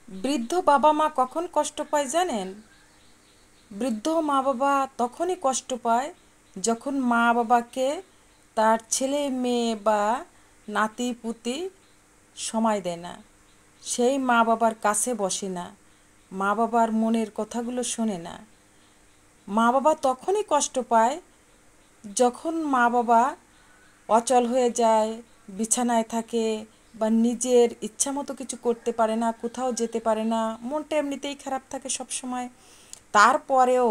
বৃদ্ধ বাবা মা কখন কষ্ট পায় জানেন? বৃদ্ধ মা বাবা তখনই কষ্ট পায় যখন মা বাবাকে তার ছেলে মেয়ে বা নাতি পুতি সময় দেয় না। সেই মা বাবার কাছে বসে না, মা বাবার মনের কথাগুলো শোনে না। মা বাবা তখনই কষ্ট পায় যখন মা বাবা অচল হয়ে যায়, বিছানায় থাকে, বা নিজের ইচ্ছা মতো কিছু করতে পারে না, কোথাও যেতে পারে না, মনটা এমনিতেই খারাপ থাকে সব সময়। তারপরেও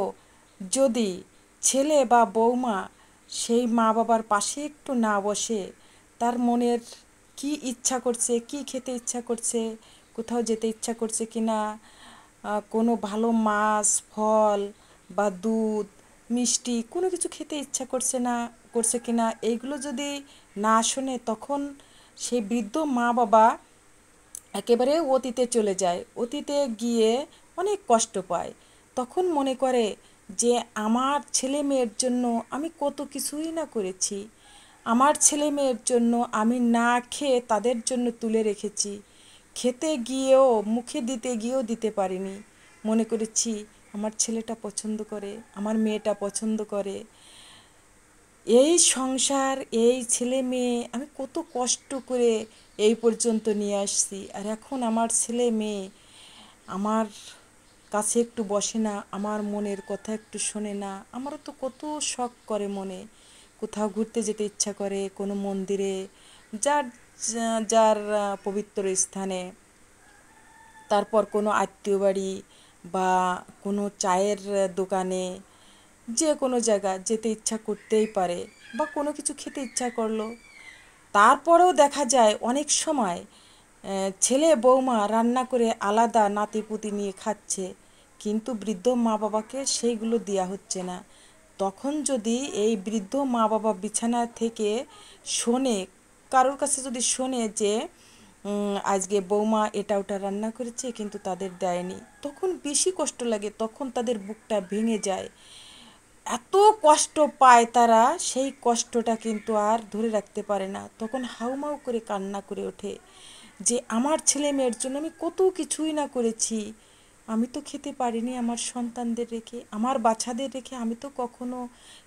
যদি ছেলে বা বৌমা সেই মা বাবার পাশে একটু না বসে, তার মনের কি ইচ্ছা করছে, কি খেতে ইচ্ছা করছে, কোথাও যেতে ইচ্ছা করছে কি না, কোনো ভালো মাছ ফল বা দুধ মিষ্টি কোনো কিছু খেতে ইচ্ছা করছে কি না, এইগুলো যদি না শোনে, তখন সেই বৃদ্ধ মা বাবা একেবারে অতীতে চলে যায়। অতীতে গিয়ে অনেক কষ্ট পায়। তখন মনে করে যে আমার ছেলে মেয়ের জন্য আমি কত কিছুই না করেছি, আমার ছেলে মেয়ের জন্য আমি না খেয়ে তাদের জন্য তুলে রেখেছি, খেতে গিয়েও মুখে দিতে গিয়েও দিতে পারিনি। মনে করেছি আমার ছেলেটা পছন্দ করে, আমার মেয়েটা পছন্দ করে, এই সংসার, এই ছেলে মেয়ে আমি কত কষ্ট করে এই পর্যন্ত নিয়ে আসছি, আর এখন আমার ছেলে মেয়ে আমার কাছে একটু বসে না, আমার মনের কথা একটু শোনে না। আমারও তো কত শখ করে মনে, কোথাও ঘুরতে যেতে ইচ্ছা করে, কোনো মন্দিরে, যার যার পবিত্র স্থানে, তারপর কোনো আত্মীয় বাড়ি বা কোনো চায়ের দোকানে, যে কোনো জায়গা যেতে ইচ্ছা করতেই পারে, বা কোনো কিছু খেতে ইচ্ছা করলো। তারপরেও দেখা যায় অনেক সময় ছেলে বৌমা রান্না করে আলাদা নাতিপুতি নিয়ে খাচ্ছে, কিন্তু বৃদ্ধ মা বাবাকে সেইগুলো দেওয়া হচ্ছে না। তখন যদি এই বৃদ্ধ মা বাবা বিছানা থেকে শোনে, কারোর কাছে যদি শোনে যে আজকে বৌমা এটা ওটা রান্না করেছে কিন্তু তাদের দেয়নি, তখন বেশি কষ্ট লাগে, তখন তাদের বুকটা ভেঙে যায়, এত কষ্ট পায় তারা, সেই কষ্টটা কিন্তু আর ধরে রাখতে পারে না, তখন হাউমাউ করে কান্না করে ওঠে যে আমার ছেলে মেয়ের জন্য আমি কত কিছুই না করেছি, আমি তো খেতে পারিনি আমার সন্তানদের রেখে, আমার বাচ্চাদের রেখে আমি তো কখনো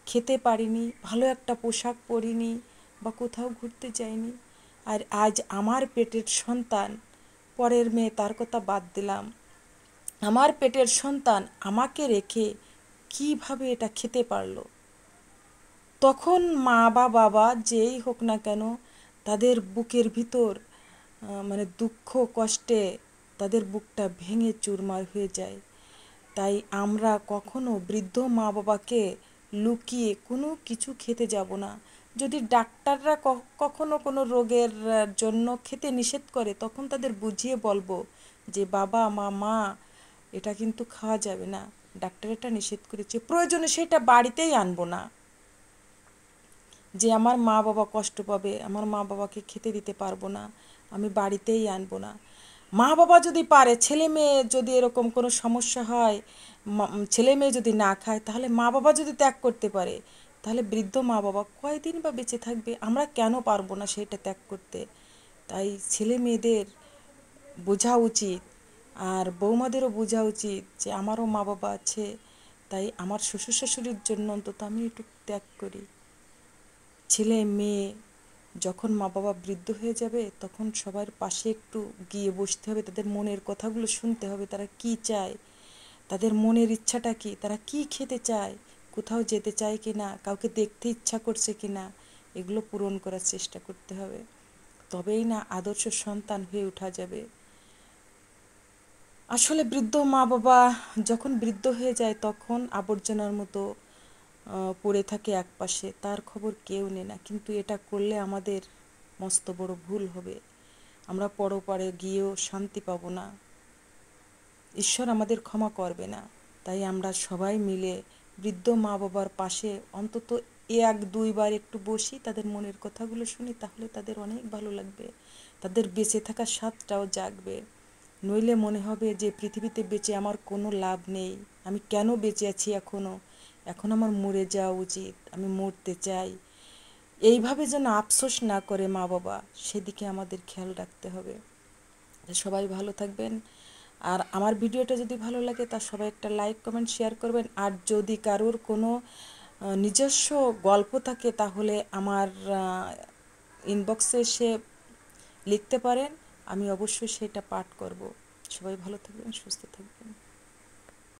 খেতে পারিনি, ভালো একটা পোশাক পরিনি, বা কোথাও ঘুরতে যাইনি, আর আজ আমার পেটের সন্তান, পরের মেয়ে তার কথা বাদ দিলাম, আমার পেটের সন্তান আমাকে রেখে কিভাবে এটা খেতে পারলো। তখন মা বা বাবা যেই হোক না কেন, তাদের বুকের ভিতর মানে দুঃখ কষ্টে তাদের বুকটা ভেঙে চুরমার হয়ে যায়। তাই আমরা কখনো বৃদ্ধ মা বাবাকে লুকিয়ে কোনো কিছু খেতে যাব না। যদি ডাক্তাররা কখনো কোনো রোগের জন্য খেতে নিষেধ করে, তখন তাদের বুঝিয়ে বলবো যে বাবা মা এটা কিন্তু খাওয়া যাবে না, ডাক্তার এটা নিষেধ করেছে, প্রয়োজনে সেটা বাড়িতেই আনবো না, যে আমার মা বাবা কষ্ট পাবে, আমার মা বাবাকে খেতে দিতে পারবো না, আমি বাড়িতেই আনবো না। মা বাবা যদি পারে, ছেলে মেয়ে যদি এরকম কোনো সমস্যা হয়, ছেলে মেয়ে যদি না খায়, তাহলে মা বাবা যদি ত্যাগ করতে পারে, তাহলে বৃদ্ধ মা বাবা কয়দিন বা বেঁচে থাকবে, আমরা কেন পারবো না সেটা ত্যাগ করতে। তাই ছেলে মেয়েদের বোঝা উচিত, আর বৌমাদেরও বোঝা উচিত যে আমারও মা বাবা আছে, তাই আমার শ্বশুর শাশুড়ির জন্য অন্তত আমি একটু ত্যাগ করি। ছেলে মেয়ে যখন মা বাবা বৃদ্ধ হয়ে যাবে, তখন সবার পাশে একটু গিয়ে বসতে হবে, তাদের মনের কথাগুলো শুনতে হবে, তারা কি চায়, তাদের মনের ইচ্ছাটা কি, তারা কি খেতে চায়, কোথাও যেতে চায় কি না, কাউকে দেখতে ইচ্ছা করছে কি না, এগুলো পূরণ করার চেষ্টা করতে হবে। তবেই না আদর্শ সন্তান হয়ে ওঠা যাবে। আসলে বৃদ্ধ মা বাবা যখন বৃদ্ধ হয়ে যায়, তখন আবর্জনার মতো পড়ে থাকে একপাশে, তার খবর কেউ নেয় না, কিন্তু এটা করলে আমাদের মস্ত বড় ভুল হবে, আমরা পরপারে গিয়েও শান্তি পাবো না, ঈশ্বর আমাদের ক্ষমা করবে না। তাই আমরা সবাই মিলে বৃদ্ধ মা বাবার পাশে অন্তত এক দুইবার একটু বসি, তাদের মনের কথাগুলো শুনি, তাহলে তাদের অনেক ভালো লাগবে, তাদের বেঁচে থাকার স্বাদটাও জাগবে। নইলে মনে হবে যে পৃথিবীতে বেঁচে আমার কোনো লাভ নেই, আমি কেন বেঁচে আছি এখনও, এখন আমার মরে যাওয়া উচিত, আমি মরতে চাই। এইভাবে যেন আফসোস না করে মা বাবা, সেদিকে আমাদের খেয়াল রাখতে হবে। সবাই ভালো থাকবেন, আর আমার ভিডিওটা যদি ভালো লাগে তা সবাই একটা লাইক কমেন্ট শেয়ার করবেন। আর যদি কারোর কোনো নিজস্ব গল্প থাকে তাহলে আমার ইনবক্সে এসে লিখতে পারেন, আমি অবশ্যই সেটা পাঠ করব। সবাই ভালো থাকবেন, সুস্থ থাকবেন।